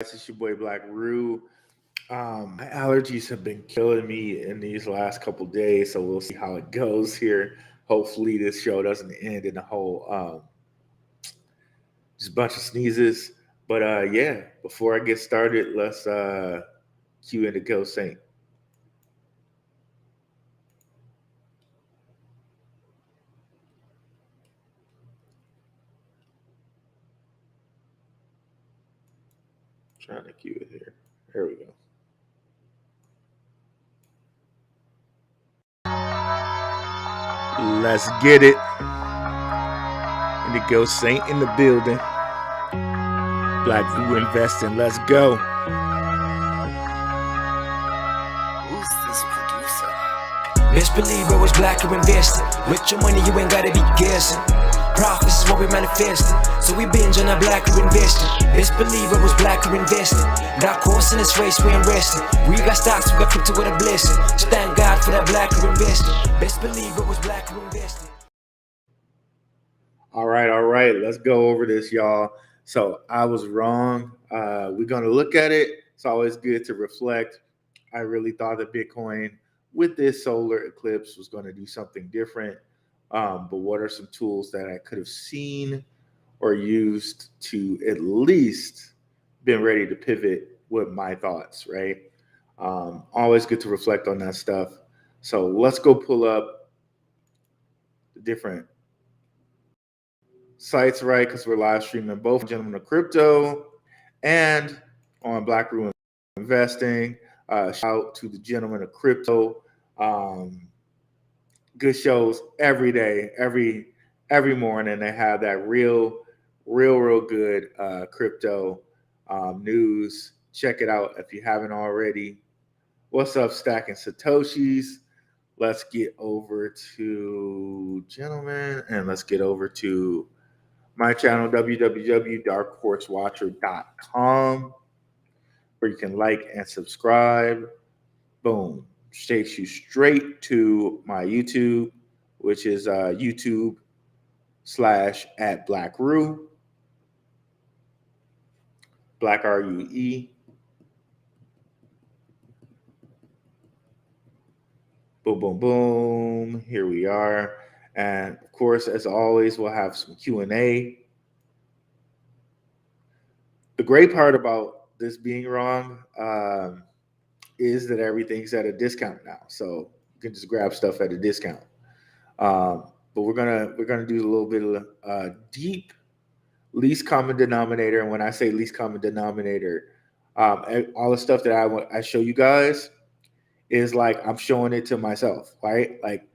It's your boy Blackrue. My allergies have been killing me in these last couple days, so we'll see how it goes here. Hopefully, this show doesn't end in a whole just bunch of sneezes. But yeah, before I get started, let's cue in the Go Saint. Trying to cue it here. There we go. Let's get it. Indigo Saint in the building. Blackrue investing. Let's go. Who's this producer? Best believe I was Blackrue investing. With your money, you ain't gotta be guessing. Profits is what we manifesting. So we binge on that Blackrue investing. Best believe I was Blackrue investing. Got course in this race, we ain't resting. We got stocks, we got crypto with a blessing. So thank God for that Blackrue investing. Best believe I was Blackrue investing. All right. Let's go over this, y'all. So I was wrong. We're going to look at it. It's always good to reflect. I really thought that Bitcoin with this solar eclipse was going to do something different. But what are some tools that I could have seen or used to at least been ready to pivot with my thoughts, right? Always good to reflect on that stuff. So let's go pull up the different sites, right? Because we're live streaming both Gentlemen of Crypto and on Blackrue Investing. Shout out to the Gentlemen of Crypto. Good shows every day, every morning. They have that real good crypto news. Check it out if you haven't already. What's up, Stacking Satoshis? Let's get over to Gentlemen and let's get over to my channel, www.darkhorsewatcher.com, where you can like and subscribe. Boom. Takes you straight to my YouTube, which is YouTube/@Blackrue, Black RUE. Boom, boom, boom. Here we are. And of course, as always, we'll have some Q&A. The great part about this being wrong is that everything's at a discount now, so you can just grab stuff at a discount. But we're gonna do a little bit of deep least common denominator, and when I say least common denominator, all the stuff that I show you guys is like I'm showing it to myself, right? Like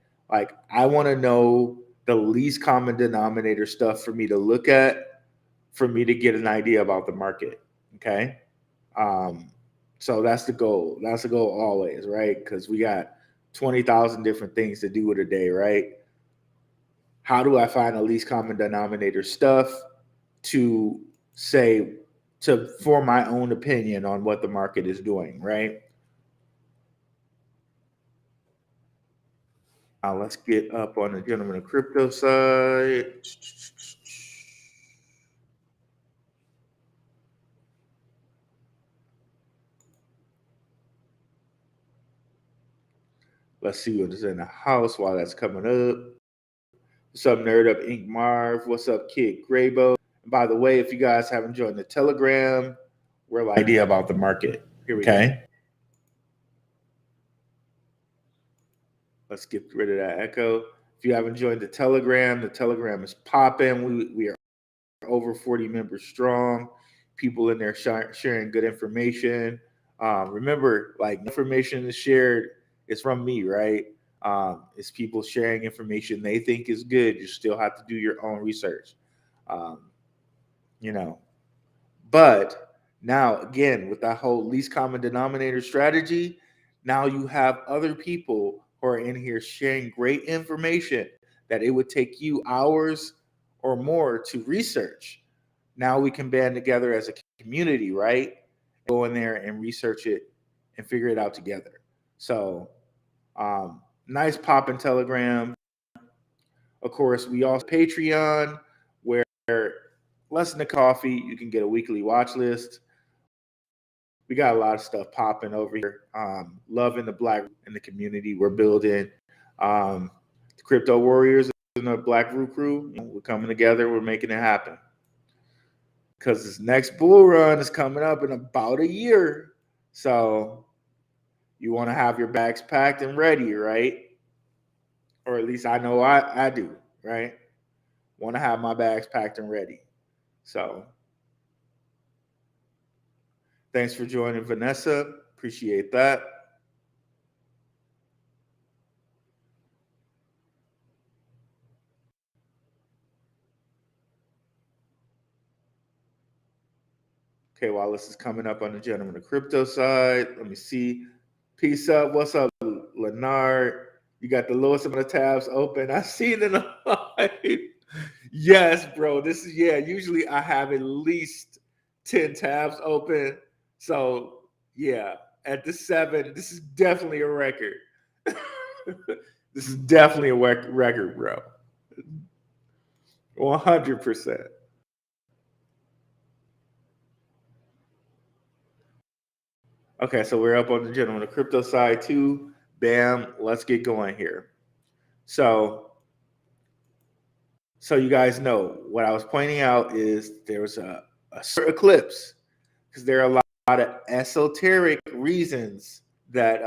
I want to know the least common denominator stuff for me to look at, for me to get an idea about the market. Okay. So that's the goal. That's the goal always, right? Because we got 20,000 different things to do with a day, right? How do I find the least common denominator stuff to say, to form my own opinion on what the market is doing, right? Let's get up on the Gentlemen of Crypto side. Let's see what is in the house while that's coming up. What's up, Nerd Up Ink Marv? What's up, Kid Graybo? And by the way, if you guys haven't joined the Telegram, we're like idea about the market. Here we go. Let's get rid of that echo. If you haven't joined the Telegram is popping. We are over 40 members strong. People in there sharing good information. Remember, like, information is shared is from me, right? It's people sharing information they think is good. You still have to do your own research, you know. But now, again, with that whole least common denominator strategy, now you have other people who are in here sharing great information that it would take you hours or more to research. Now we can band together as a community, right? Go in there and research it and figure it out together. So, nice pop in Telegram. Of course, we also Patreon, where less than a coffee, you can get a weekly watch list. we got a lot of stuff popping over here. Loving the Black in the community. We're building the Crypto Warriors and the Blackrue crew. We're coming together. We're making it happen. Because this next bull run is coming up in about a year. So you want to have your bags packed and ready, right? Or at least I know I do, right? Want to have my bags packed and ready. So thanks for joining, Vanessa. Appreciate that. Okay, while this is coming up on the Gentleman of Crypto side, let me see. Peace up. What's up, Leonard? You got the lowest amount of tabs open. I see it in the live. Yes, bro. This is, yeah, usually I have at least 10 tabs open. So, yeah, at the 7, this is definitely a record. This is definitely a record, bro. 100%. Okay, so we're up on the Gentleman of Crypto side too. Bam, let's get going here. So you guys know what I was pointing out is there's a eclipse because there are a lot of esoteric reasons that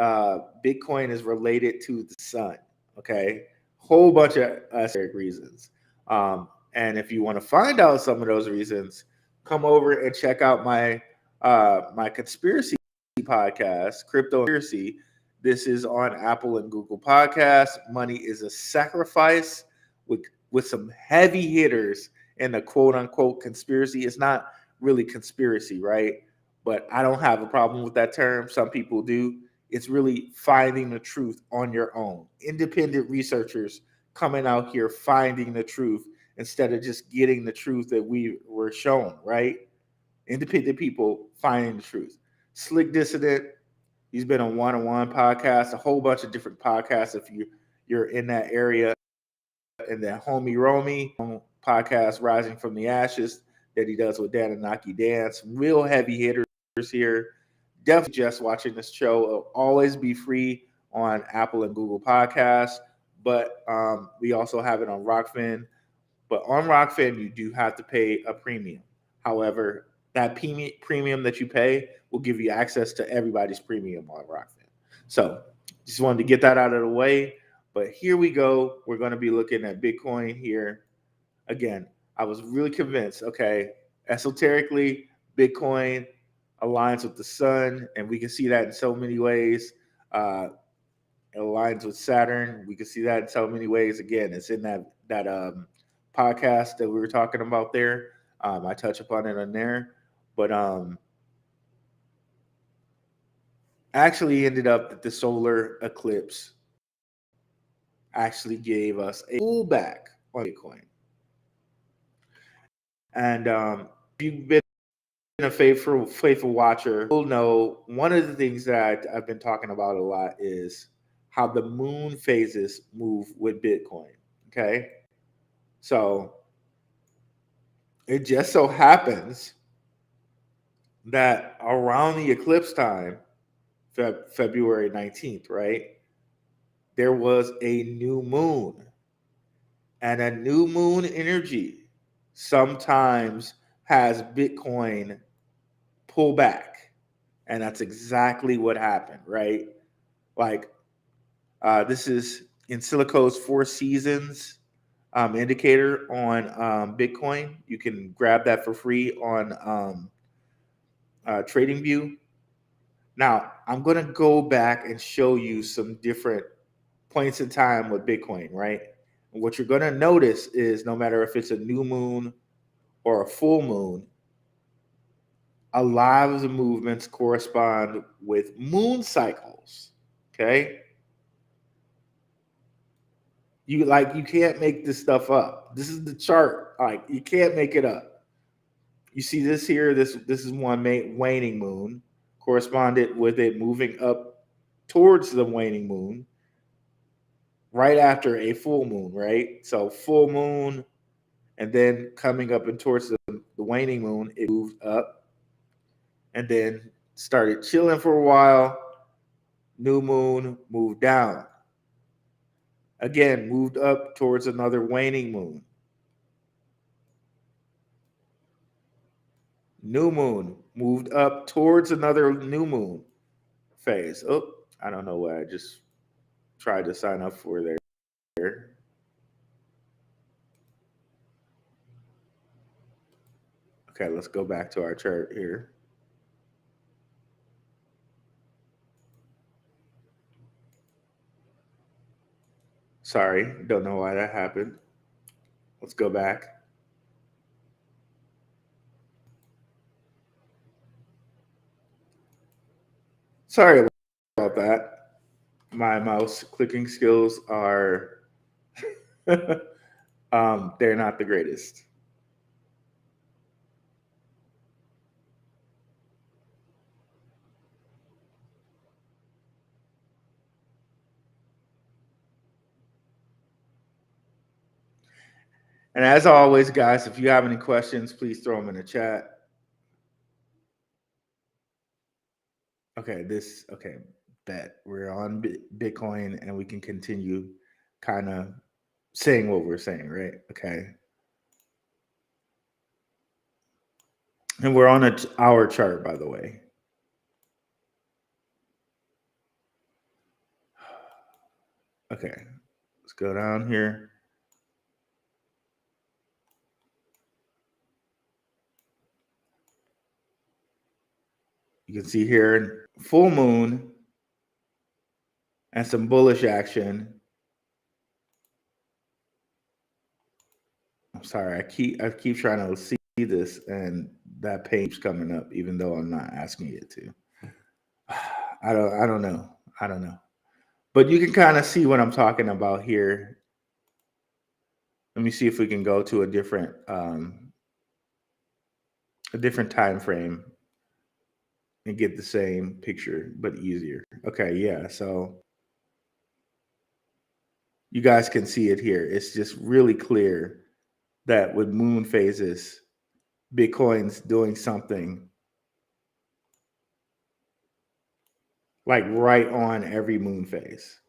Bitcoin is related to the sun. Okay, whole bunch of esoteric reasons. And if you want to find out some of those reasons, come over and check out my my conspiracy podcast, Crypto Conspiracy. This is on Apple and Google Podcasts. Money is a Sacrifice with some heavy hitters in the quote unquote conspiracy. It's not really conspiracy, right? But I don't have a problem with that term. Some people do. It's really finding the truth on your own. Independent researchers coming out here finding the truth instead of just getting the truth that we were shown, right? Independent people finding the truth. Slick Dissident, he's been on One-on-One podcast, a whole bunch of different podcasts if you're in that area. And then Homie Romy podcast, Rising from the Ashes, that he does with Dan and Naki Dan. Some real heavy hitters here. Definitely just watching this show. It'll always be free on Apple and Google Podcasts, but we also have it on Rokfin. But on Rokfin, you do have to pay a premium. However, that premium that you pay will give you access to everybody's premium on Rokfin. So just wanted to get that out of the way. But here we go. We're going to be looking at Bitcoin here. Again, I was really convinced, okay, esoterically, Bitcoin aligns with the sun, and we can see that in so many ways. It aligns with Saturn. We can see that in so many ways. Again, it's in that podcast that we were talking about there. I touch upon it on there. But actually ended up that the solar eclipse actually gave us a pullback on Bitcoin. And if you've been a faithful watcher, you'll know one of the things that I've been talking about a lot is how the moon phases move with Bitcoin. Okay. So it just so happens that around the eclipse time, February 19th, right? There was a new moon. And a new moon energy sometimes has Bitcoin pull back. And that's exactly what happened, right? Like this is in Silico's 4 seasons indicator on Bitcoin. You can grab that for free on TradingView. Now, I'm going to go back and show you some different points in time with Bitcoin, right? And what you're going to notice is no matter if it's a new moon or a full moon, a lot of the movements correspond with moon cycles, okay? You can't make this stuff up. This is the chart. Like, you can't make it up. You see this here, this is one waning moon, corresponded with it moving up towards the waning moon right after a full moon, right? So full moon, and then coming up and towards the waning moon, it moved up. And then started chilling for a while. New moon moved down. Again, moved up towards another waning moon. New moon moved up towards another new moon phase. Oh, I don't know what I just tried to sign up for there. Okay, let's go back to our chart here. Sorry, don't know why that happened. Let's go back. Sorry about that. My mouse clicking skills are they're not the greatest. And as always, guys, if you have any questions, please throw them in the chat. Okay, bet we're on Bitcoin and we can continue kind of saying what we're saying, right? Okay. And we're on a hour chart, by the way. Okay, let's go down here. You can see here full moon and some bullish action. I'm sorry, I keep trying to see this, and that page's coming up, even though I'm not asking it to. I don't know. But you can kind of see what I'm talking about here. Let me see if we can go to a different time frame and get the same picture, but easier. Okay, yeah. So you guys can see it here. It's just really clear that with moon phases, Bitcoin's doing something like right on every moon phase.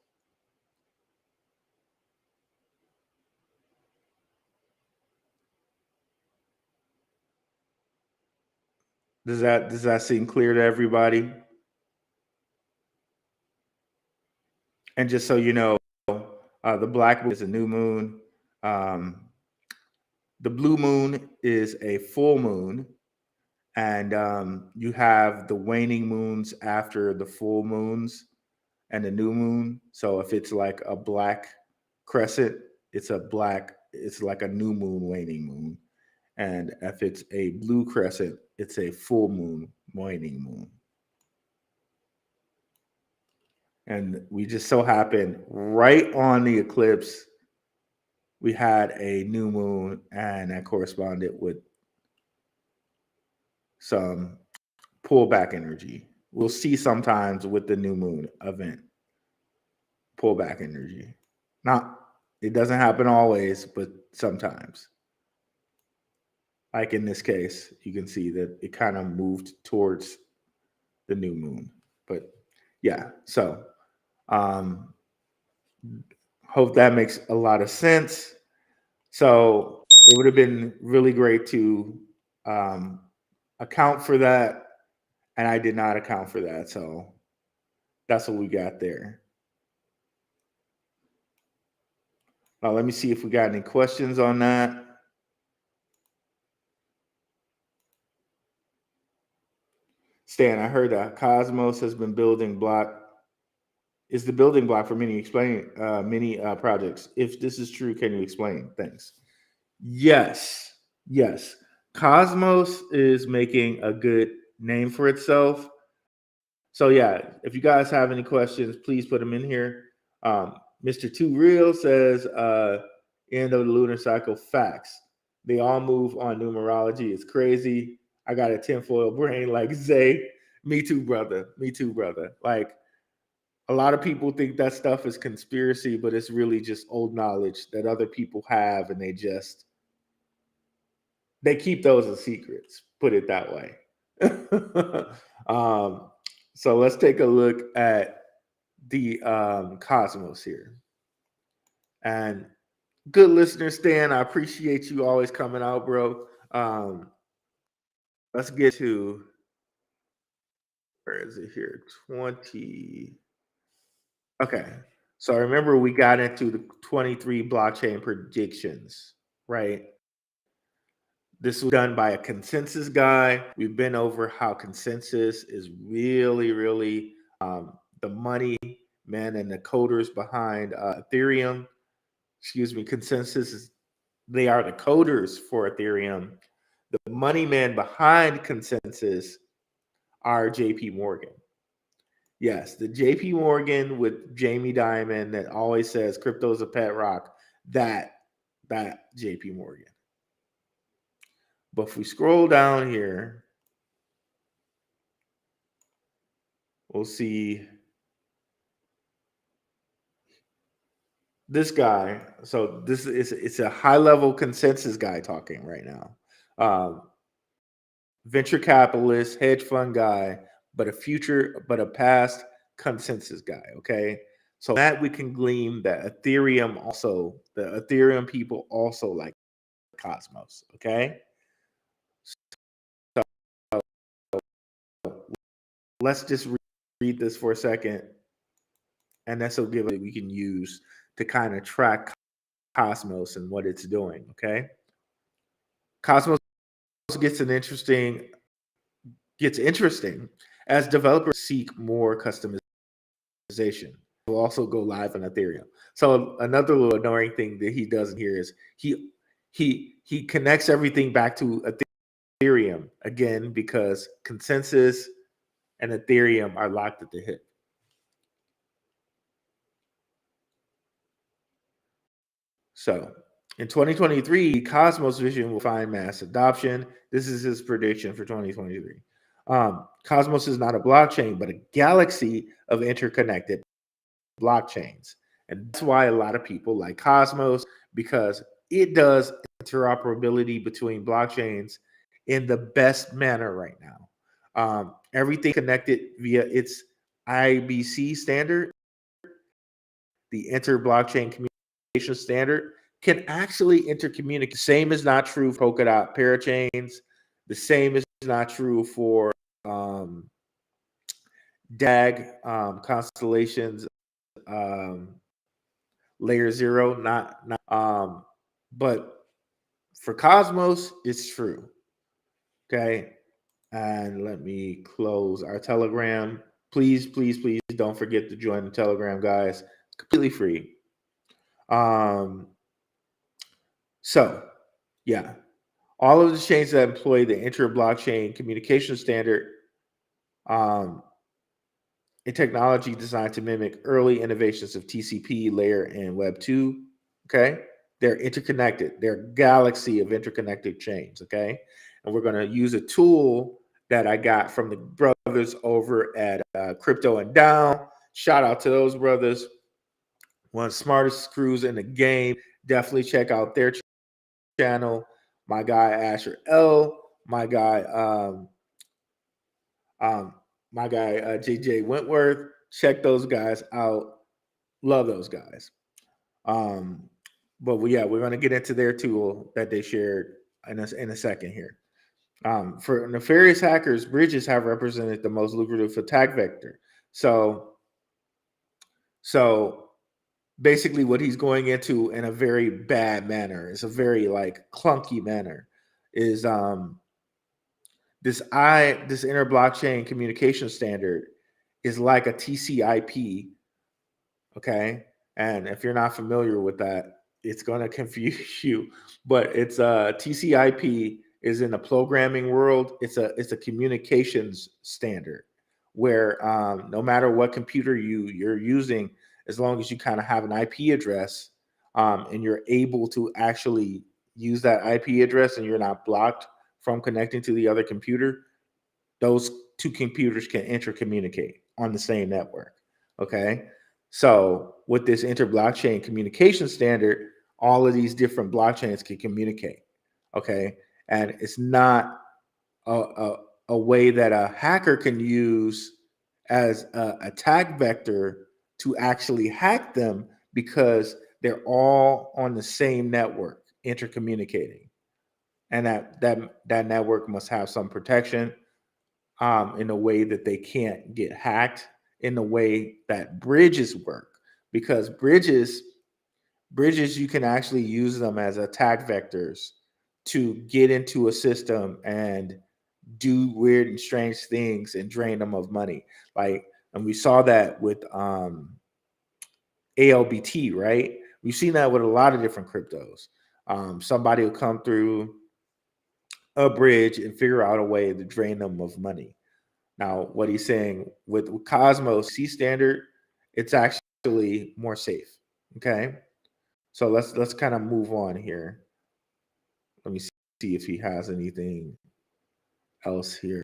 Does that seem clear to everybody? And just so you know, the black moon is a new moon. The blue moon is a full moon, and you have the waning moons after the full moons and the new moon. So if it's like a black crescent, it's like a new moon, waning moon. And if it's a blue crescent, it's a full moon, waning moon. And we just so happened right on the eclipse, we had a new moon, and that corresponded with some pullback energy. We'll see sometimes with the new moon event, pullback energy. It doesn't happen always, but sometimes. Like in this case, you can see that it kind of moved towards the new moon. But yeah, so hope that makes a lot of sense. So it would have been really great to account for that, and I did not account for that. So that's what we got there. Now, let me see if we got any questions on that. Stan, I heard that Cosmos has been building block. Is the building block for many projects. If this is true, can you explain? Thanks. Yes. Cosmos is making a good name for itself. So yeah, if you guys have any questions, please put them in here. Mr. Too Real says, end of the lunar cycle facts. They all move on numerology. It's crazy. I got a tinfoil brain like Zay. Me too, brother. Like, a lot of people think that stuff is conspiracy, but it's really just old knowledge that other people have, and they keep those as secrets, put it that way. So let's take a look at the Cosmos here. And good listener, Stan, I appreciate you always coming out, bro. Let's get to, where is it here? 20. Okay. So remember we got into the 23 blockchain predictions, right? This was done by a consensus guy. We've been over how consensus is really, really the money man and the coders behind Ethereum. Excuse me, consensus is, they are the coders for Ethereum. The money man behind consensus are JP Morgan. Yes, the JP Morgan with Jamie Dimon that always says crypto's a pet rock. That JP Morgan. But if we scroll down here, we'll see this guy. So this is, it's a high level consensus guy talking right now. Venture capitalist, hedge fund guy, but a past consensus guy. Okay. So that we can glean that the Ethereum people also like Cosmos. Okay. So let's just read this for a second. And that's a give that we can use to kind of track Cosmos and what it's doing. Okay. Cosmos gets interesting as developers seek more customization. Will also go live on Ethereum. So another little annoying thing that he does here is he connects everything back to Ethereum again because consensus and Ethereum are locked at the hip. So in 2023, Cosmos vision will find mass adoption. This is his prediction for 2023. Cosmos is not a blockchain, but a galaxy of interconnected blockchains. And that's why a lot of people like Cosmos, because it does interoperability between blockchains in the best manner right now. Everything connected via its IBC standard, the inter-blockchain communication standard, can actually intercommunicate. The same is not true for Polkadot parachains. The same is not true for DAG constellations, layer 0. But for Cosmos, it's true. Okay, and let me close our Telegram. Please don't forget to join the Telegram, guys. It's completely free. So, yeah, all of the chains that employ the inter-blockchain communication standard and technology designed to mimic early innovations of TCP, layer, and Web 2, okay? They're interconnected. They're a galaxy of interconnected chains, okay? And we're going to use a tool that I got from the brothers over at Crypto and Down. Shout out to those brothers. One of the smartest crews in the game. Definitely check out their channel. My guy Asher L, my guy JJ Wentworth. Check those guys out. Love those guys. But yeah, we're going to get into their tool that they shared in a second here. For nefarious hackers, bridges have represented the most lucrative attack vector. So basically what he's going into in a very bad manner, it's a very like clunky manner, is this inter blockchain communication standard is like a TCP. Okay, and if you're not familiar with that, it's going to confuse you. But it's TCP is in the programming world. It's a communications standard where no matter what computer you're using, as long as you kind of have an IP address and you're able to actually use that IP address and you're not blocked from connecting to the other computer, those two computers can intercommunicate on the same network. Okay. So with this inter-blockchain communication standard, all of these different blockchains can communicate. Okay. And it's not a way that a hacker can use as an attack vector to actually hack them because they're all on the same network intercommunicating, and that network must have some protection in a way that they can't get hacked in the way that bridges work, because bridges you can actually use them as attack vectors to get into a system and do weird and strange things and drain them of money. Like, and we saw that with ALBT, right? We've seen that with a lot of different cryptos. Somebody will come through a bridge and figure out a way to drain them of money. Now, what he's saying with Cosmos C standard, it's actually more safe. Okay, so let's kind of move on here. Let me see if he has anything else here.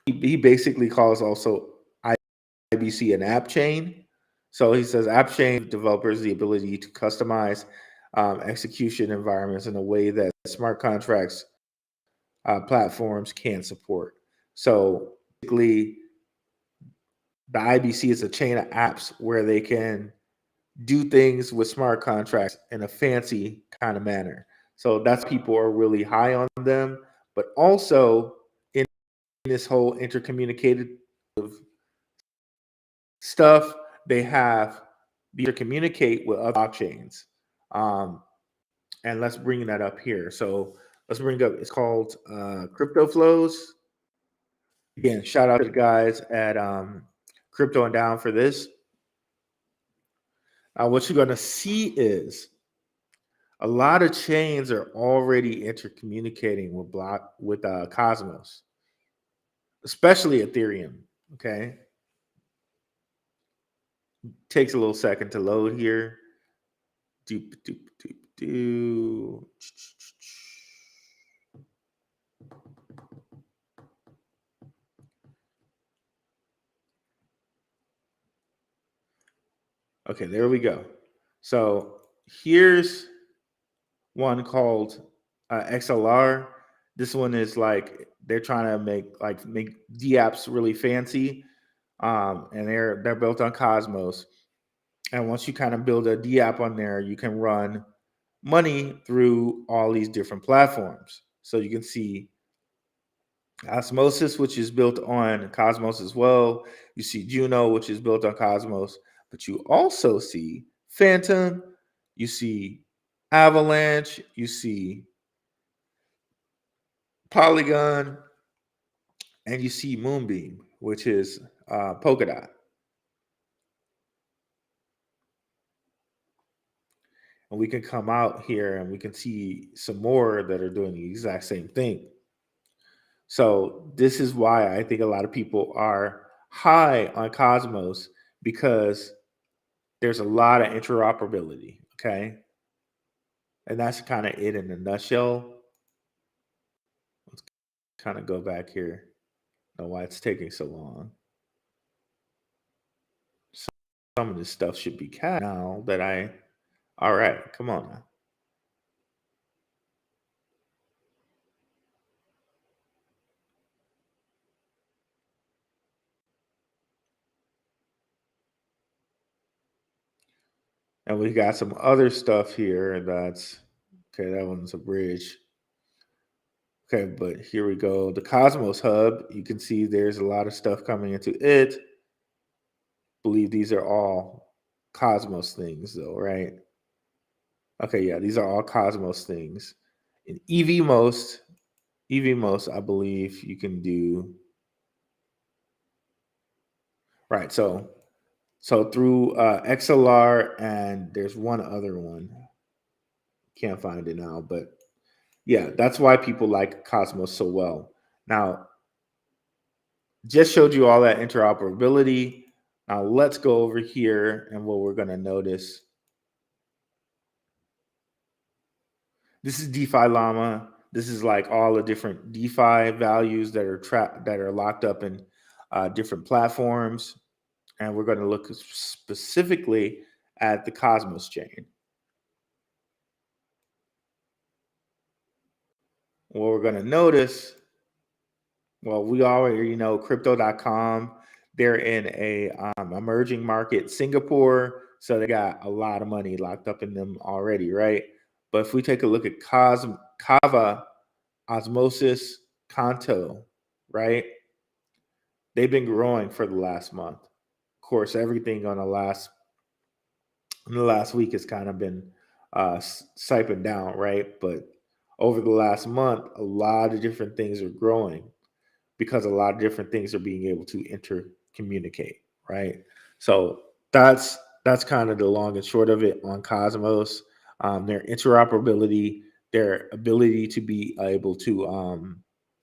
He basically calls also IBC an app chain. So he says app chain developers the ability to customize execution environments in a way that smart contracts platforms can support. So basically, the IBC is a chain of apps where they can do things with smart contracts in a fancy kind of manner. So that's people are really high on them, but also in this whole intercommunicated stuff, they have to communicate with other blockchains. And let's bring that up here. So let's bring up, it's called Crypto Flows. Again, shout out to the guys at Crypto and Down for this. What you're going to see is a lot of chains are already intercommunicating with Cosmos, especially Ethereum. Okay, takes a little second to load here. Doop, doop, doop, doop. Okay, there we go. So here's one called XLR. This one is like they're trying to make DApps really fancy, and they're built on Cosmos. And once you kind of build a DApp on there, you can run money through all these different platforms. So you can see Osmosis, which is built on Cosmos as well. You see Juno, which is built on Cosmos, but you also see Phantom, you see Avalanche, you see Polygon, and you see Moonbeam, which is Polkadot. And we can come out here and we can see some more that are doing the exact same thing. So this is why I think a lot of people are high on Cosmos, because there's a lot of interoperability. Okay. And that's kind of it in a nutshell. Let's kind of go back here. I don't know why it's taking so long. Some of this stuff should be cat now that all right, come on now. And we got some other stuff here that's okay. That one's a bridge. Okay, but here we go. The Cosmos Hub, you can see there's a lot of stuff coming into it. Believe these are all Cosmos things, though, right? Okay, yeah, these are all Cosmos things. In EVMost, I believe you can do right. So through XLR, and there's one other one. Can't find it now, but yeah, that's why people like Cosmos so well. Now, just showed you all that interoperability. Now let's go over here, and what we're going to notice. This is DeFi Llama. This is like all the different DeFi values that are locked up in different platforms, and we're going to look specifically at the Cosmos chain. what we're going to notice, well, we already know crypto.com, they're in a emerging market, Singapore, so they got a lot of money locked up in them already, right? But if we take a look at Kava, Osmosis, Kanto, right? They've been growing for the last month. Of course, everything on the last week has kind of been siping down, right? But over the last month, a lot of different things are growing because a lot of different things are being able to intercommunicate, right? So that's kind of the long and short of it on Cosmos. Their interoperability, their ability to be able to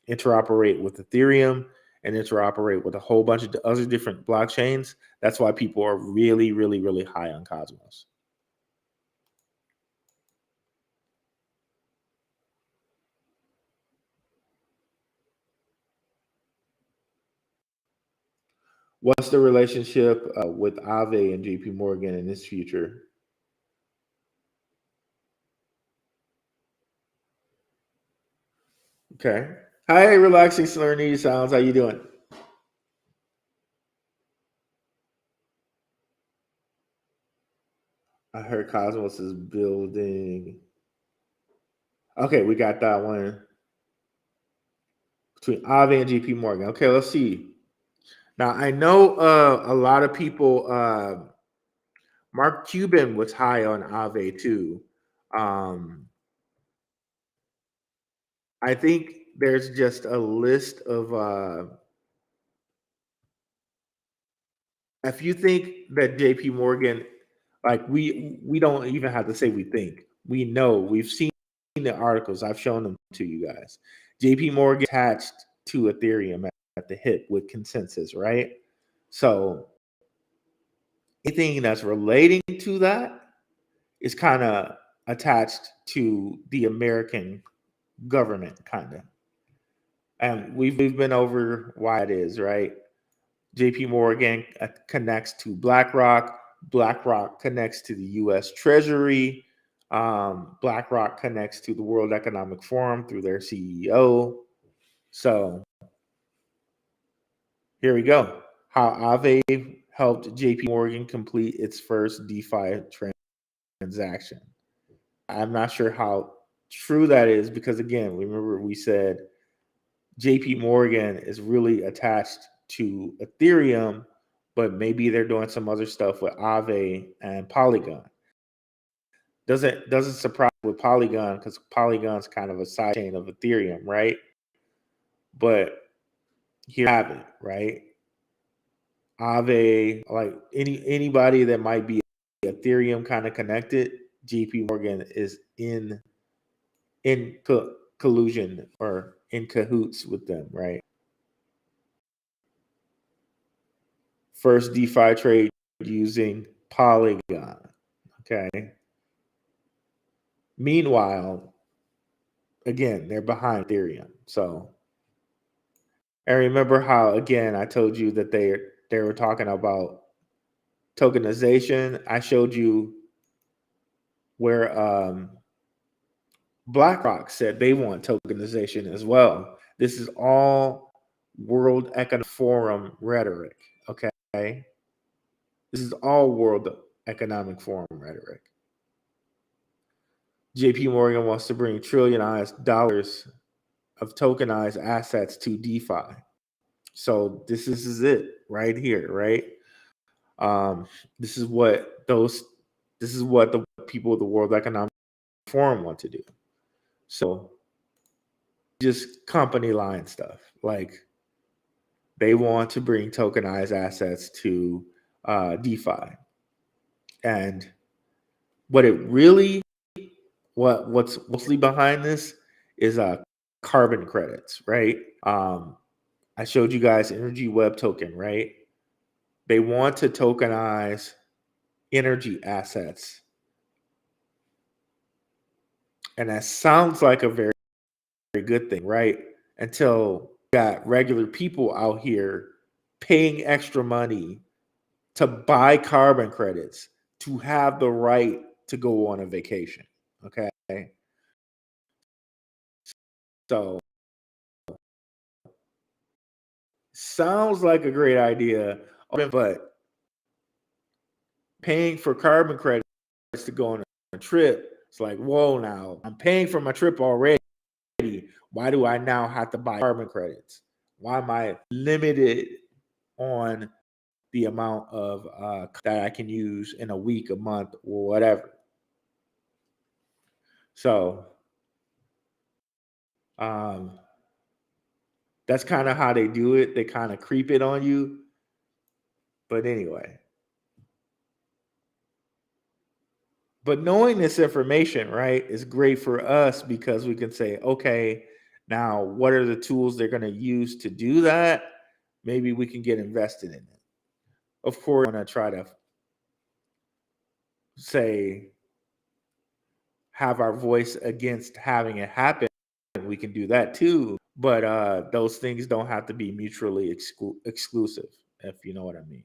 interoperate with Ethereum and interoperate with a whole bunch of other different blockchains. That's why people are really, really, really high on Cosmos. What's the relationship with Aave and JP Morgan in this future? Okay. Hi, relaxing Serenity Sounds. How you doing? I heard Cosmos is building. Okay, we got that one between Aave and JP Morgan. Okay, let's see. Now I know a lot of people. Mark Cuban was high on Aave too. Um, I think there's just a list of. If you think that JP Morgan, like we don't even have to say we think. We know. We've seen the articles. I've shown them to you guys. JP Morgan attached to Ethereum at the hip with consensus, right? So anything that's relating to that is kind of attached to the American government, kind of. And we've been over why it is, right? JP Morgan connects to BlackRock. BlackRock connects to the US Treasury. BlackRock connects to the World Economic Forum through their CEO. So here we go. How Aave helped JP Morgan complete its first DeFi transaction. I'm not sure how true that is because, again, remember we said JP Morgan is really attached to Ethereum, but maybe they're doing some other stuff with Aave and Polygon. Doesn't surprise with Polygon because Polygon's kind of a side chain of Ethereum, right? But here you have it, right? Aave, like anybody that might be Ethereum kind of connected, JP Morgan is in collusion or in cahoots with them, right? First DeFi trade using Polygon. Okay. Meanwhile, again, they're behind Ethereum. So, and remember how again I told you that they were talking about tokenization. I showed you where BlackRock said they want tokenization as well. This is all World Economic Forum rhetoric. Okay. This is all World Economic Forum rhetoric. JP Morgan wants to bring trillion dollars of tokenized assets to DeFi. So this is it right here, right? This is what the people of the World Economic Forum want to do. So just company line stuff. Like they want to bring tokenized assets to DeFi. And what's mostly behind this is carbon credits, right? I showed you guys Energy Web Token, right? They want to tokenize energy assets. And that sounds like a very, very good thing, right? Until you got regular people out here paying extra money to buy carbon credits to have the right to go on a vacation. Okay. So sounds like a great idea, but paying for carbon credits to go on a trip, it's like, whoa, now I'm paying for my trip already. Why do I now have to buy carbon credits? Why am I limited on the amount of that I can use in a week, a month, or whatever? So that's kind of how they do it. They kind of creep it on you. But anyway. But knowing this information, right, is great for us because we can say, okay, now what are the tools they're going to use to do that? Maybe we can get invested in it. Of course, I'm going to try to say, have our voice against having it happen. We can do that too. But those things don't have to be mutually exclusive, if you know what I mean.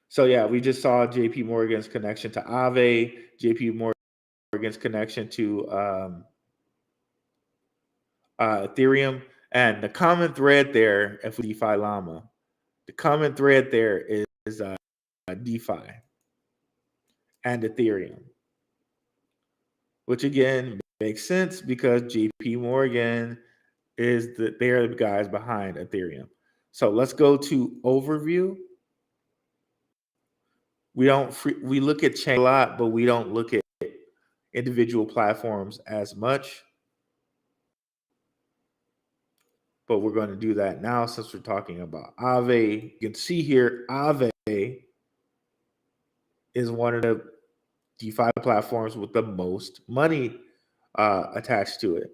So yeah, we just saw JP Morgan's connection to Aave, JP Morgan's connection to Ethereum, and the common thread there, if we DeFi Llama, the common thread there is DeFi and Ethereum, which again makes sense because JP Morgan they're the guys behind Ethereum. So let's go to overview. We look at chain a lot, but we don't look at individual platforms as much. But we're going to do that now since we're talking about Aave. You can see here, Aave is one of the DeFi platforms with the most money attached to it.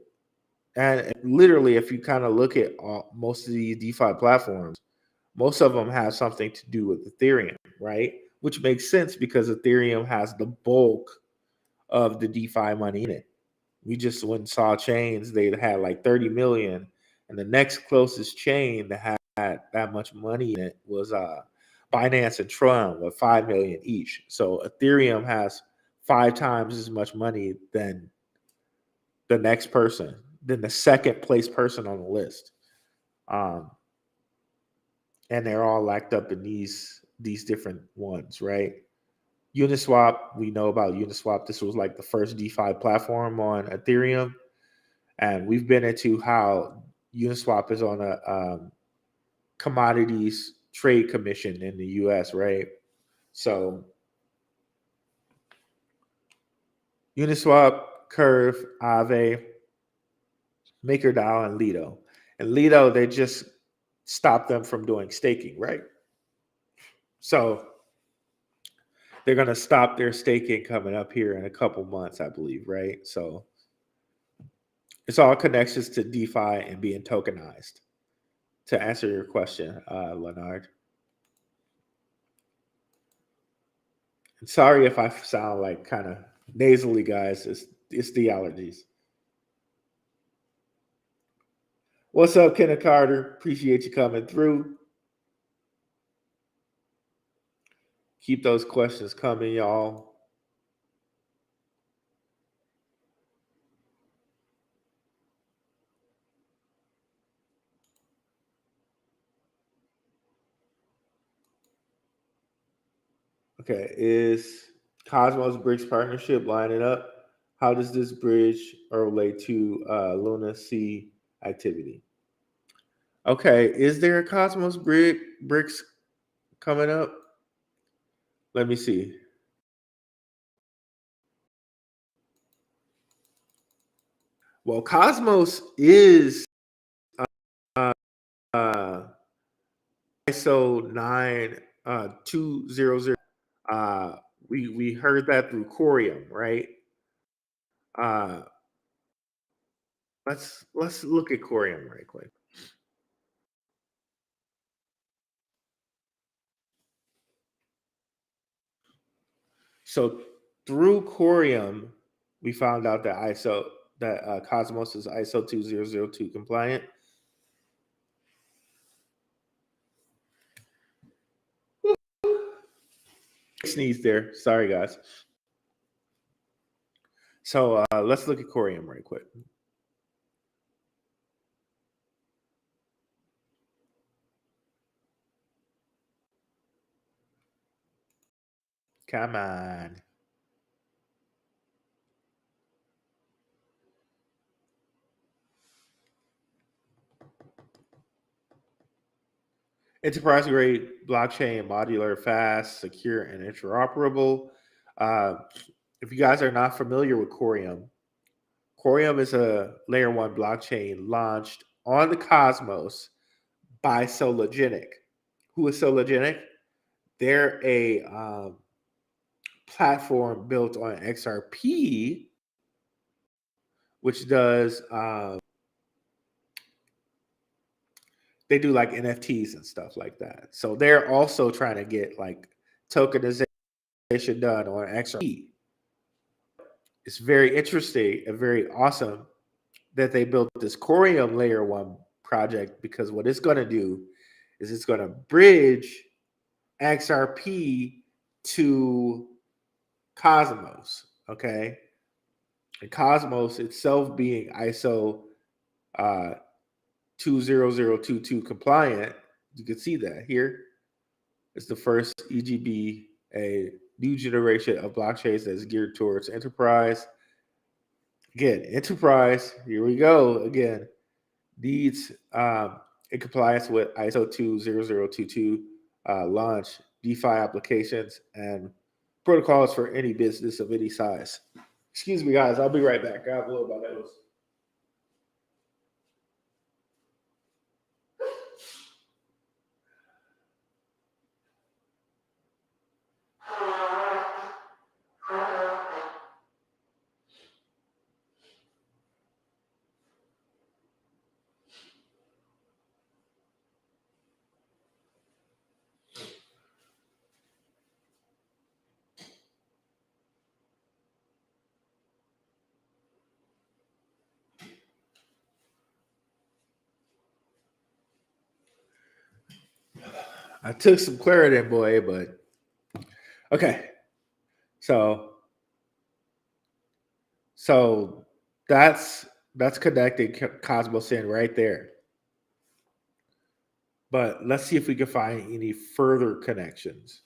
And literally, if you kind of look at most of these DeFi platforms, most of them have something to do with Ethereum, right? Which makes sense because Ethereum has the bulk of the DeFi money in it. We just went and saw chains, they had like 30 million. And the next closest chain that had that much money in it was Binance and Tron with 5 million each. So Ethereum has 5 times as much money than the next person, than the second place person on the list. And they're all locked up in these different ones, right? Uniswap, we know about Uniswap. This was like the first DeFi platform on Ethereum. And we've been into how Uniswap is on a commodities trade commission in the US, right? So Uniswap, Curve, Aave, MakerDAO, and Lido. And Lido, they just stopped them from doing staking, right? So they're going to stop their staking coming up here in a couple months, I believe, right? So it's all connections to DeFi and being tokenized. To answer your question, Leonard. And sorry if I sound like kind of nasally, guys. It's the allergies. What's up, Kenneth Carter? Appreciate you coming through. Keep those questions coming, y'all. Okay, is Cosmos Bridge partnership lining up? How does this bridge relate to Luna C activity? Okay, is there a Cosmos bricks coming up? Let me see. Well, Cosmos is ISO 9200. We heard that through Corium, right? Let's look at Corium right quick. So through Corium, we found out that Cosmos is ISO 2002 compliant. sneeze there. Sorry, guys. So let's look at Corium right quick. Come on. Enterprise grade blockchain, modular, fast, secure, and interoperable. Uh, if you guys are not familiar with Corium, Corium is a layer one blockchain launched on the Cosmos by Sologenic. Who is Sologenic? They're a platform built on XRP, which does they do like NFTs and stuff like that. So they're also trying to get like tokenization done on XRP. It's very interesting and very awesome that they built this Corium layer one project, because what it's going to do is it's going to bridge XRP to Cosmos. Okay. And Cosmos itself being ISO 20022 compliant, you can see that here. It's the first EGB, a new generation of blockchains that's geared towards enterprise. Again, enterprise, here we go again, needs in compliance with ISO 20022 launch DeFi applications and protocols for any business of any size. Excuse me, guys. I'll be right back. I have a little about those. I took some Claritin, boy, but okay. So that's connecting Cosmos in right there. But let's see if we can find any further connections.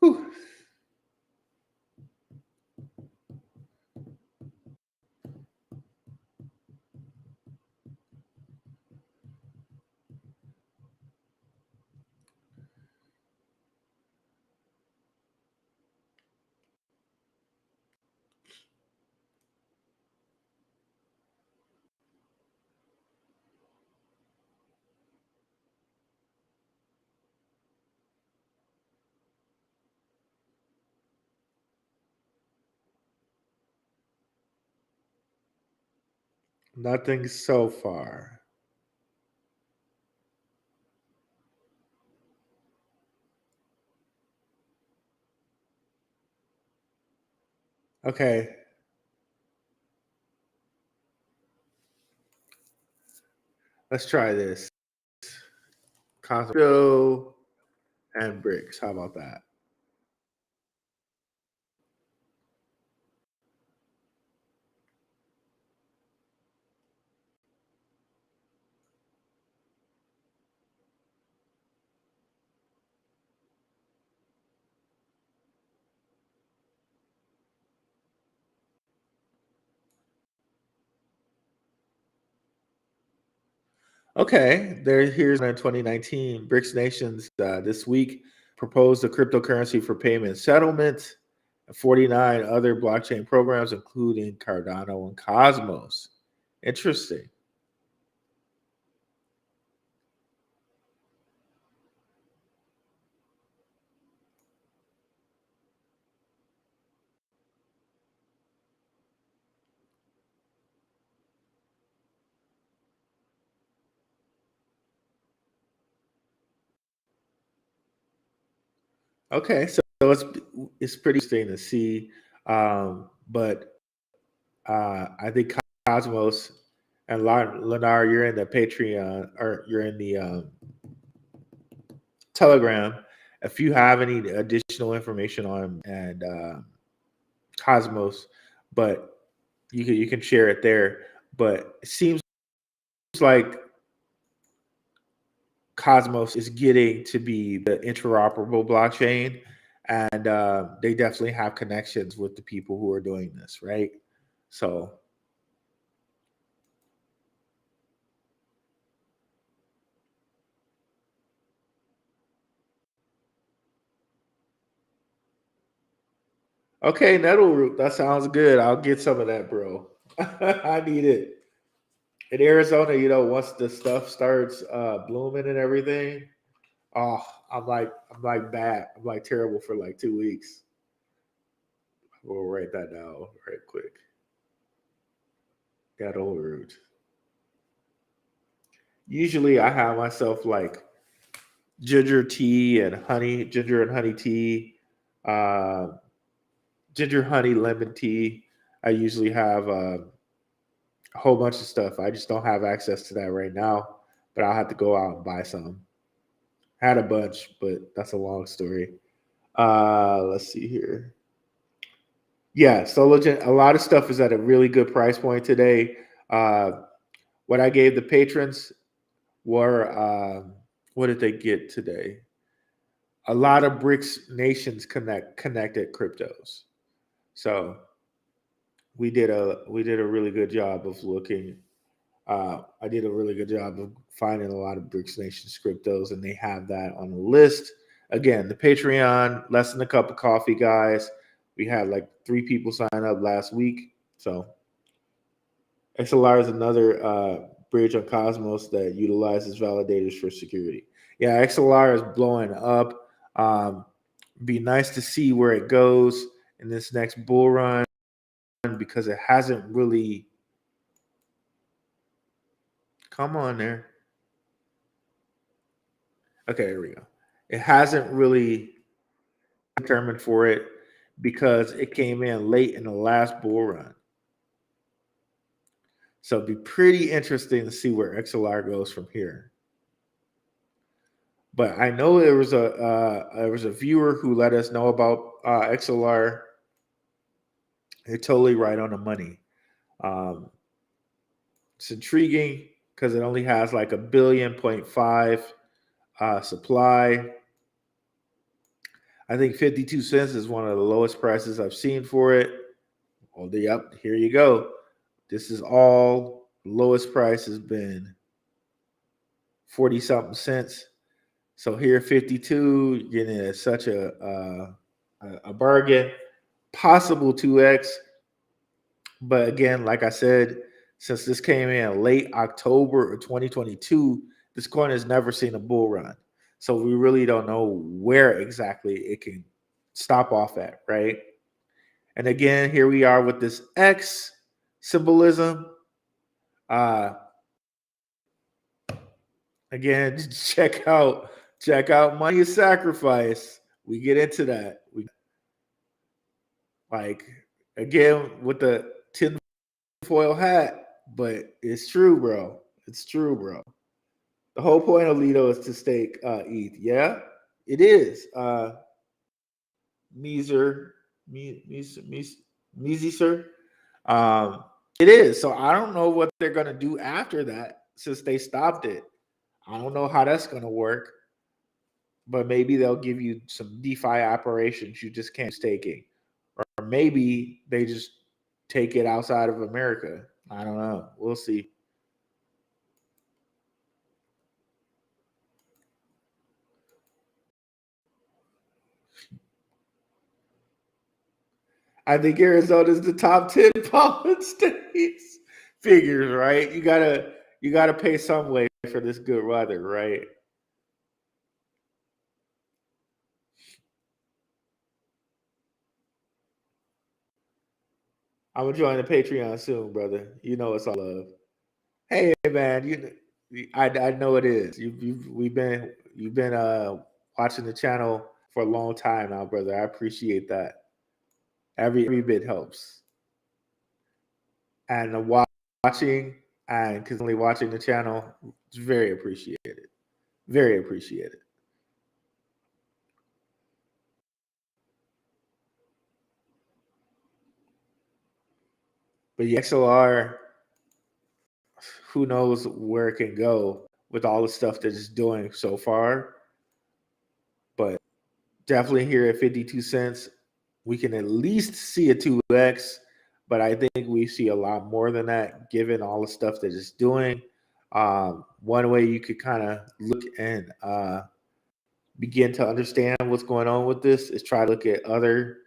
Whew. Nothing so far. Okay. Let's try this. Cosmos and bricks. How about that? Okay, here's in 2019. BRICS nations this week proposed a cryptocurrency for payment settlement, and 49 other blockchain programs, including Cardano and Cosmos. Interesting. Okay, so it's pretty interesting to see. But I think Cosmos and Lenar, you're in the Patreon or you're in the Telegram. If you have any additional information on and Cosmos, but you can share it there. But it seems like Cosmos is getting to be the interoperable blockchain, and they definitely have connections with the people who are doing this, right? So, okay, nettle root, that sounds good. I'll get some of that, bro. I need it. In Arizona, once the stuff starts blooming and everything, oh, I'm like bad. I'm like terrible for like 2 weeks. We'll write that down right quick. Nettle root. Usually, I have myself like ginger and honey tea, uh, ginger honey lemon tea. I usually have a whole bunch of stuff. I just don't have access to that right now, but I'll have to go out and buy some. Had a bunch, but that's a long story. Let's see here. Yeah, so legit, a lot of stuff is at a really good price point today. Uh, what I gave the patrons were what did they get today? A lot of BRICS nations connected cryptos. So we did a really good job of looking. I did a really good job of finding a lot of BRICS nations cryptos, and they have that on the list. Again, the Patreon, less than a cup of coffee, guys. We had like 3 people sign up last week. So XLR is another bridge on Cosmos that utilizes validators for security. Yeah, XLR is blowing up. Be nice to see where it goes in this next bull run because it hasn't really come on there. Okay, here we go. It hasn't really determined for it because it came in late in the last bull run. So it'd be pretty interesting to see where XLR goes from here. But I know there was a viewer who let us know about XLR. They're totally right on the money. Um, it's intriguing because it only has like 1.5 billion supply. I think 52 cents is one of the lowest prices I've seen for it. Oh, yep, here you go. This is all lowest price has been 40 something cents. So here 52, you're getting at such a bargain, possible 2x. But again, like I said, since this came in late October of 2022, this coin has never seen a bull run. So we really don't know where exactly it can stop off at, right? And again, here we are with this X symbolism. Uh, again, check out Money is Sacrifice. We get into that. We like again with the tinfoil hat, but it's true, bro. It's true, bro. The whole point of Lido is to stake ETH. Yeah, it is. Meezer, Meezy, sir. It is. So I don't know what they're gonna do after that since they stopped it. I don't know how that's gonna work, but maybe they'll give you some DeFi operations you just can't staking, or maybe they just take it outside of America. I don't know. We'll see. I think Arizona is the top 10 pollen states. Figures, right? You gotta pay some way for this good weather, right? I'm gonna join the Patreon soon, brother. You know it's all love. Hey man, I know it is. You've been watching the channel for a long time now, brother. I appreciate that. Every bit helps. And the watching and consistently watching the channel is very appreciated. Very appreciated. But yeah, XLR, who knows where it can go with all the stuff that it's doing so far. But definitely here at 52 cents, we can at least see a 2x, but I think we see a lot more than that given all the stuff that it's doing. One way you could kind of look and begin to understand what's going on with this is try to look at other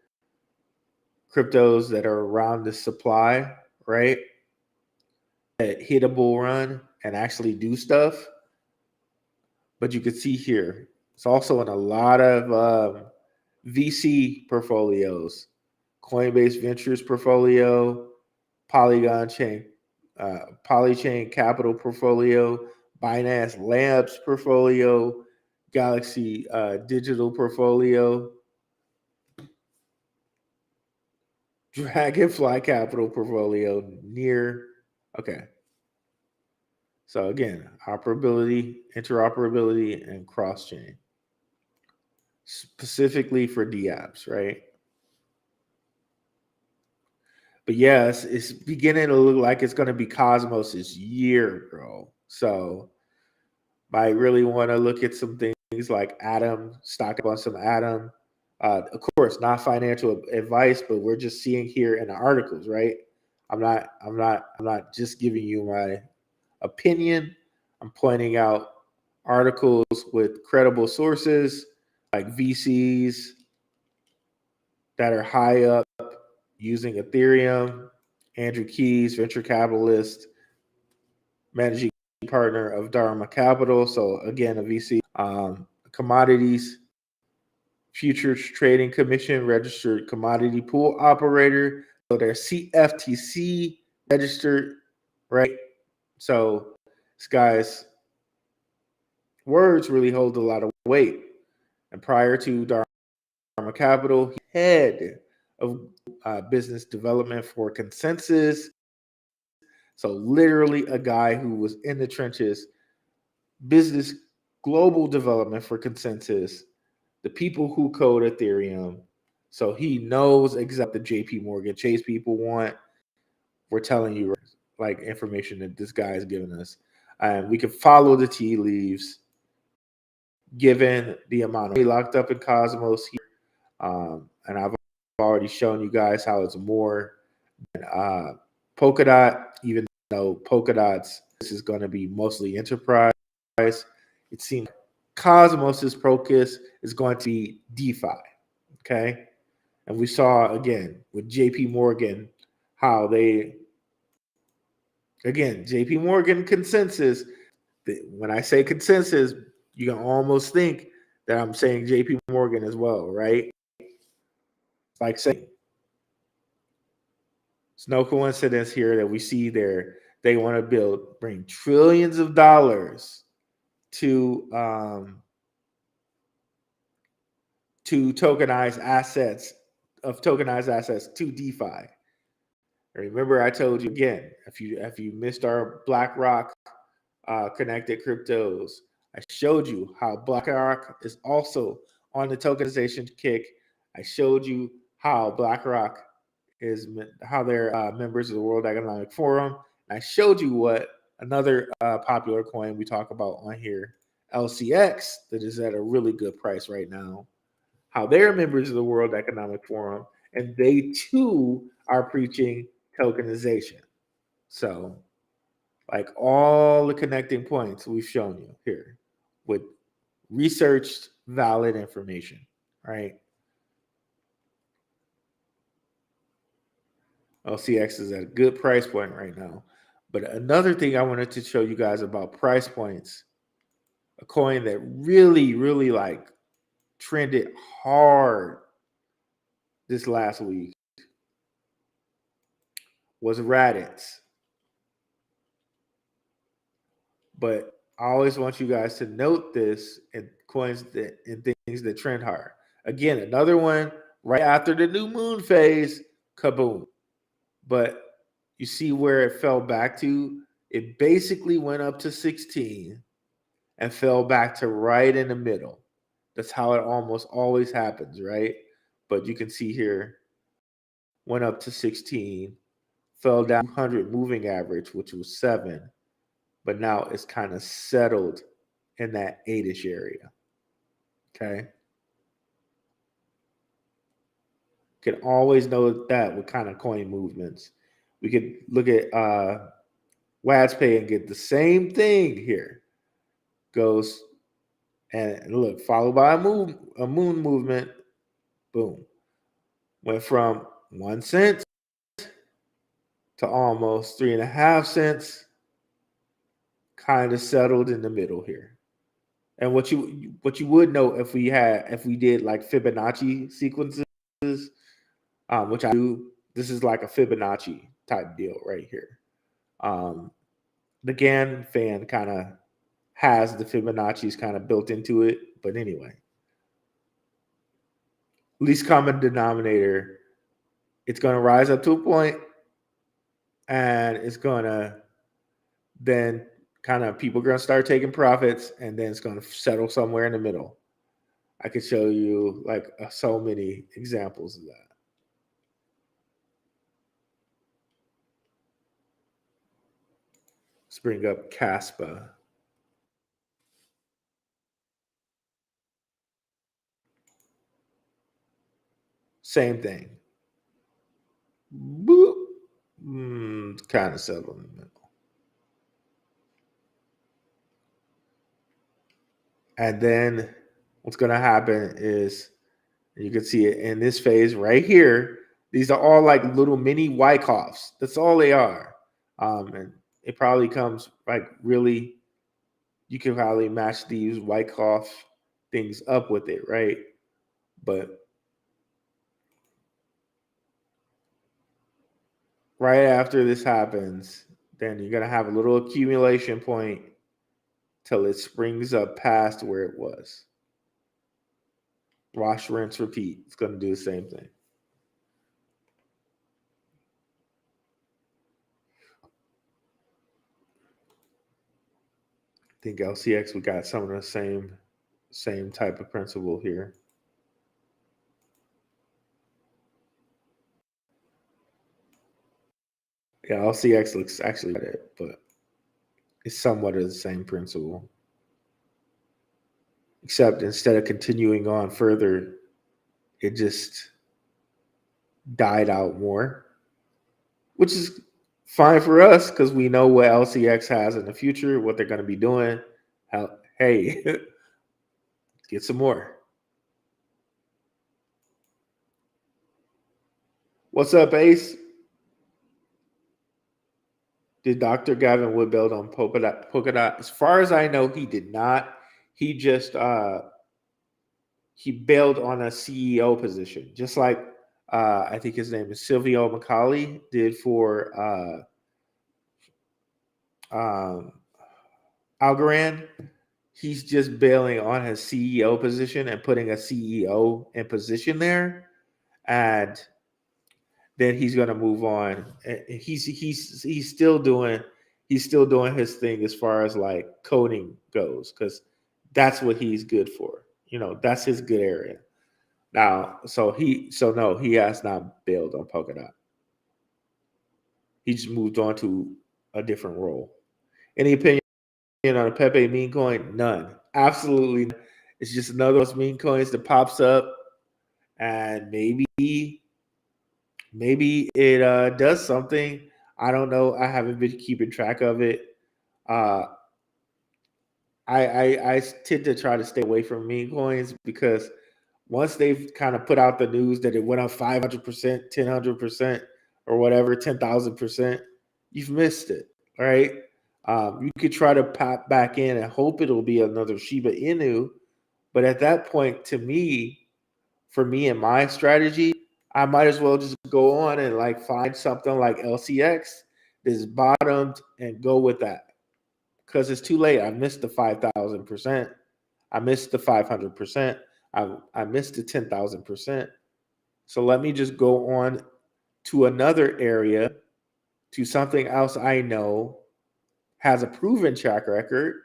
cryptos that are around the supply, right? That hit a bull run and actually do stuff. But you can see here, it's also in a lot of VC portfolios, Coinbase Ventures portfolio, Polygon Chain, Polychain Capital portfolio, Binance Labs portfolio, Galaxy Digital portfolio, Dragonfly Capital portfolio, near. Okay. So again, operability, interoperability, and cross-chain, specifically for DApps, right? But yes, it's beginning to look like it's going to be Cosmos's year, bro. So I really want to look at some things like Atom, stock up on some Atom. Of course, not financial advice, but we're just seeing here in the articles, right? I'm not just giving you my opinion. I'm pointing out articles with credible sources like VCs that are high up using Ethereum. Andrew Keys, venture capitalist, managing partner of Dharma Capital. So again, a VC. Commodities Futures Trading Commission registered commodity pool operator. So they're CFTC registered, right? So this guy's words really hold a lot of weight. And prior to Dharma Capital, head of business development for Consensus. So literally a guy who was in the trenches, business global development for Consensus, the people who code Ethereum. So he knows exactly what the JP Morgan Chase people want. We're telling you like information that this guy is giving us. And we can follow the tea leaves given the amount of money locked up in Cosmos here. And I've already shown you guys how it's more than Polkadot, even though Polkadot's this is going to be mostly enterprise. It seems Cosmos's focus is going to be DeFi. Okay. And we saw again with JP Morgan how they, again, JP Morgan Consensus. When I say Consensus, you can almost think that I'm saying JP Morgan as well, right? Like saying it's no coincidence here that we see they want to bring trillions of dollars to tokenized assets to DeFi. Remember, I told you again, if you missed our BlackRock connected cryptos, I showed you how BlackRock is also on the tokenization kick. I showed you how BlackRock how they're members of the World Economic Forum. And I showed you what another popular coin we talk about on here, LCX, that is at a really good price right now, how they're members of the World Economic Forum, and they too are preaching tokenization. So, like all the connecting points we've shown you here with researched, valid information, right? LCX is at a good price point right now. But another thing I wanted to show you guys about price points, a coin that really, really like trended hard this last week was Radix. But I always want you guys to note this in coins and things that trend hard. Again, another one right after the new moon phase, kaboom. But you see where it fell back to? It basically went up to 16 and fell back to right in the middle. That's how it almost always happens, right? But you can see here, went up to 16, fell down 200 moving average, which was 7, but now it's kind of settled in that 8-ish area. Okay. Can always know that with kind of coin movements. We could look at WADSPay and get the same thing here. Goes and look, followed by a moon movement. Boom. Went from 1 cent to almost 3.5 cents. Kind of settled in the middle here. And what you would know if we did like Fibonacci sequences, which I do. This is like a Fibonacci type deal right here. The GAN fan kind of has the Fibonacci's kind of built into it, but anyway, least common denominator. It's going to rise up to a point, and it's going to then kind of people are going to start taking profits, and then it's going to settle somewhere in the middle. I could show you like so many examples of that. Let's bring up CASPA. Same thing. Boop. Kind of settled in the middle. And then what's going to happen is you can see it in this phase right here. These are all like little mini Wyckoffs. That's all they are. And it probably comes like really, you can probably match these Wyckoff things up with it, right? But right after this happens, then you're going to have a little accumulation point till it springs up past where it was. Wash, rinse, repeat. It's going to do the same thing. I think LCX, we got some of the same type of principle here. Yeah, LCX looks actually at it, but it's somewhat of the same principle. Except instead of continuing on further, it just died out more, which is fine for us because we know what LCX has in the future, what they're going to be doing. Hey, get some more. What's up, Ace? Did Dr. Gavin Wood build on Polka Dot? As far as I know, he did not. He just he bailed on a CEO position, just like I think his name is Silvio Macaulay did for Algorand. He's just bailing on his CEO position and putting a CEO in position there, and then he's going to move on. He's still doing his thing as far as like coding goes, because that's what he's good for. You know, that's his good area. Now, he has not bailed on Polkadot. He just moved on to a different role. Any opinion on a Pepe meme coin? None. Absolutely none. It's just another of those meme coins that pops up, and maybe it does something. I don't know. I haven't been keeping track of it. I tend to try to stay away from meme coins because once they've kind of put out the news that it went up 500%, 1,000%, or whatever, 10,000%, you've missed it. All right. You could try to pop back in and hope it'll be another Shiba Inu. But at that point, for me and my strategy, I might as well just go on and like find something like LCX that's bottomed and go with that. Because it's too late. I missed the 5,000%. I missed the 500%. I missed the 10,000%. So let me just go on to another area, to something else I know has a proven track record,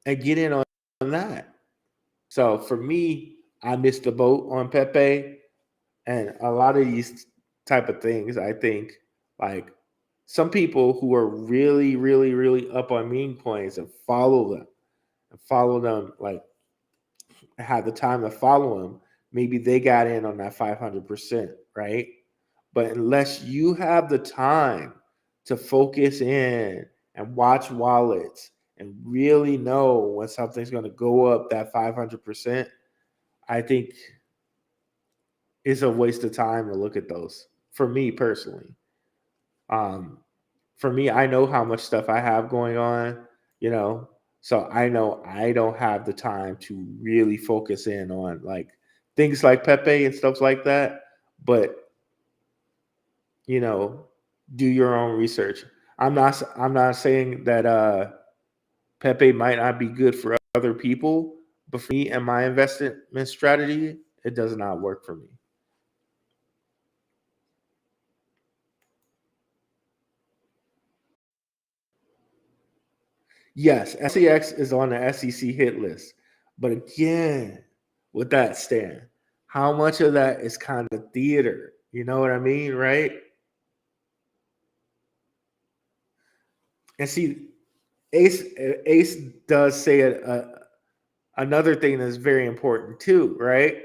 and get in on that. So for me, I missed the boat on Pepe, and a lot of these type of things. I think like some people who are really, really, really up on meme coins and follow them, like had the time to follow them. Maybe they got in on that 500%, right? But unless you have the time to focus in and watch wallets and really know when something's going to go up that 500%, I think it's a waste of time to look at those for me personally. Um, for me, I know how much stuff I have going on, you know, so I know I don't have the time to really focus in on like things like Pepe and stuff like that. But you know, do your own research. I'm not saying that Pepe might not be good for other people, but for me and my investment strategy, it does not work for me. Yes, SEX is on the SEC hit list. But again, with that, Stan, how much of that is kind of theater? You know what I mean, right? And see, Ace does say another thing that's very important too, right?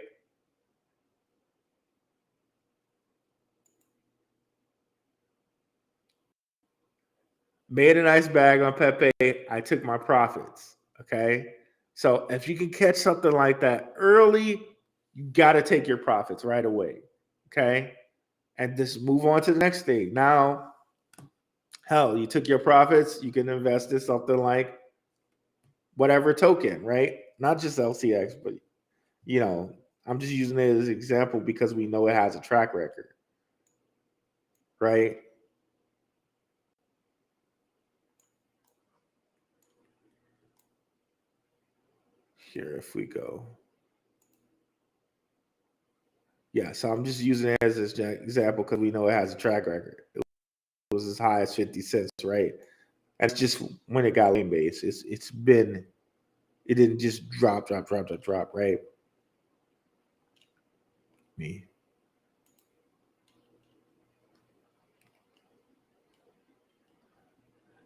Made a nice bag on Pepe. I took my profits. Okay. So if you can catch something like that early, you got to take your profits right away. Okay. And just move on to the next thing. Now, hell, you took your profits, you can invest in something like whatever token, right? Not just LCX, but you know, I'm just using it as an example because we know it has a track record, right? Here, if we go. Yeah, so I'm just using it as an example because we know it has a track record. It was as high as 50 cents, right? That's just when it got lane base. It's been, it didn't just drop, right? Me.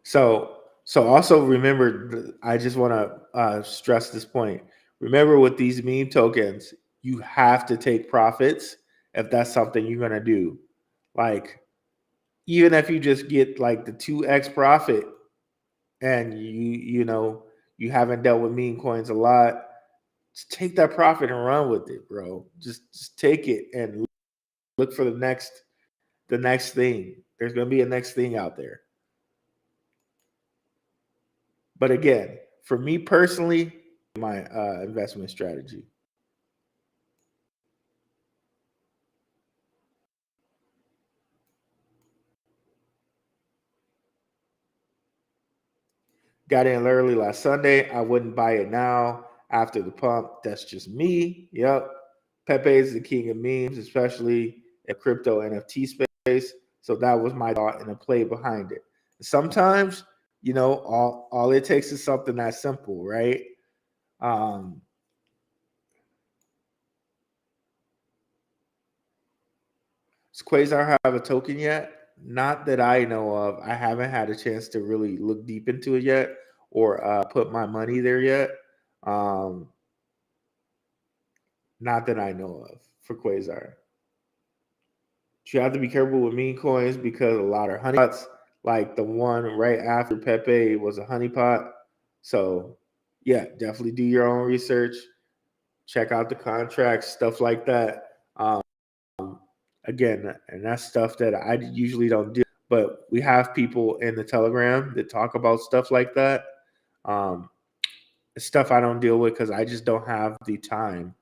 So also remember, I just want to stress this point. Remember, with these meme tokens, you have to take profits if that's something you're gonna do. Like even if you just get like the 2x profit, and you haven't dealt with meme coins a lot, just take that profit and run with it, bro. Just take it and look for the next thing. There's gonna be a next thing out there. But again, for me personally, my investment strategy. Got in early last Sunday. I wouldn't buy it now after the pump. That's just me. Yep. Pepe is the king of memes, especially in crypto NFT space. So that was my thought and a play behind it. Sometimes, all it takes is something that simple, right? Um, does Quasar have a token yet? Not that I know of. I haven't had a chance to really look deep into it yet or put my money there yet. Um, Not that I know of for Quasar. You have to be careful with meme coins because a lot are honeypots. Like the one right after Pepe was a honeypot. So, yeah, definitely do your own research. Check out the contracts, stuff like that. Again, and that's stuff that I usually don't do. But we have people in the Telegram that talk about stuff like that. Um, Stuff I don't deal with because I just don't have the time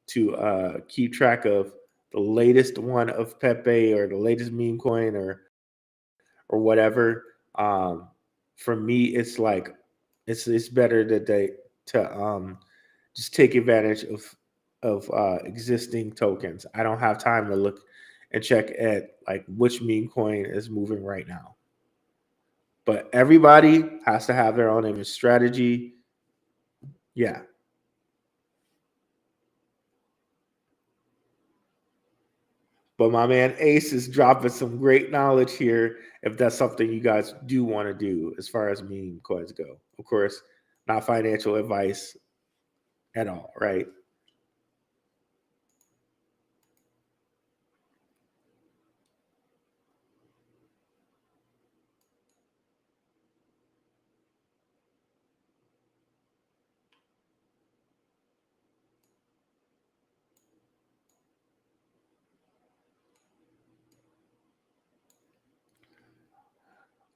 to keep track of the latest one of Pepe or the latest meme coin or whatever. For me, it's like it's better that they to just take advantage of existing tokens. I don't have time to look and check at like which meme coin is moving right now. But everybody has to have their own image strategy. Yeah. But my man Ace is dropping some great knowledge here if that's something you guys do want to do as far as meme coins go. Of course, not financial advice at all, right?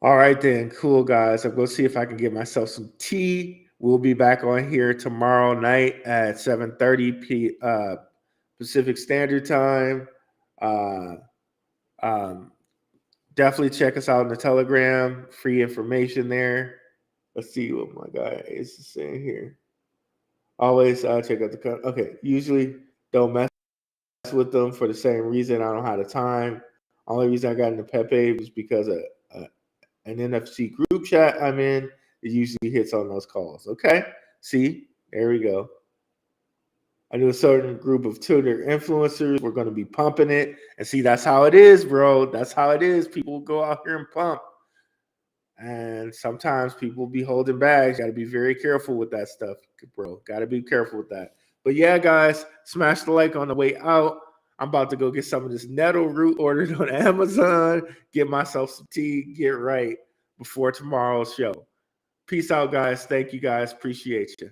All right, then. Cool, guys. I'm going to see if I can get myself some tea. We'll be back on here tomorrow night at 7:30 Pacific Standard Time. Definitely check us out on the Telegram. Free information there. Let's see what my guy is saying here. Always check out the... Okay, usually don't mess with them for the same reason. I don't have the time. Only reason I got into Pepe was because of an NFC group chat I'm in. It usually hits on those calls. Okay, see, there we go. I knew a certain group of Twitter influencers were going to be pumping it, and see, that's how it is, bro. That's how it is. People go out here and pump, and sometimes people be holding bags. Got to be very careful with that stuff, bro. Got to be careful with that. But yeah, guys, smash the like on the way out. I'm about to go get some of this nettle root ordered on Amazon, get myself some tea, get right before tomorrow's show. Peace out, guys. Thank you, guys. Appreciate you.